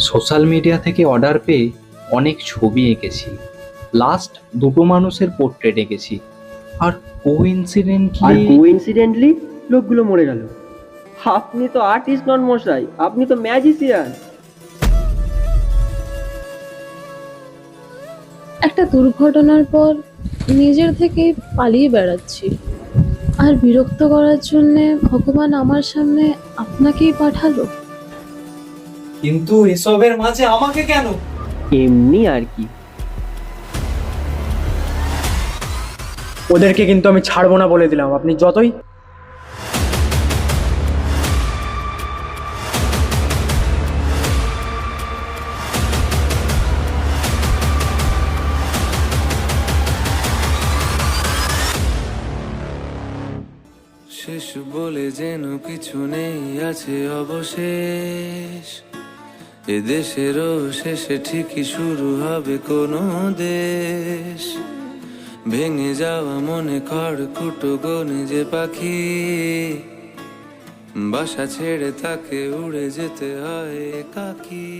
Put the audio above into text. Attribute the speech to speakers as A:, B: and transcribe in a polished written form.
A: Social media থেকে order পেয়ে অনেক ছবি এঁকেছি, লাস্ট দুটো মানুষের পোর্ট্রেট এঁকেছি, আর কোইন্সিডেন্টলি
B: কোইন্সিডেন্টলি লোকগুলো মরে গেল। আপনি তো আর্টিস্ট নন মশাই, আপনি তো ম্যাজিশিয়ান।
C: একটা দুর্ঘটনার পর নিজের থেকেই পালিয়ে বেড়াচ্ছি, আর বিরক্ত করার জন্যে ভগবান আমার সামনে আপনাকেই পাঠালো।
D: কিন্তু এসবের মাঝে আমাকে কেন?
B: এমনি আর কি।
E: ওদেরকে কিন্তু আমি ছাড়বো না বলে দিলাম, আপনি যতই।
F: শেষ বলে যেন কিছু নেই, আছে অবশেষ। এ দেশেরও শেষে ঠিকই শুরু হবে কোনো দেশ। ভেঙে যাওয়া মনে খড়কুটো গনে যে পাখি, বাসা ছেড়ে তাকে উড়ে যেতে হয় একাকী।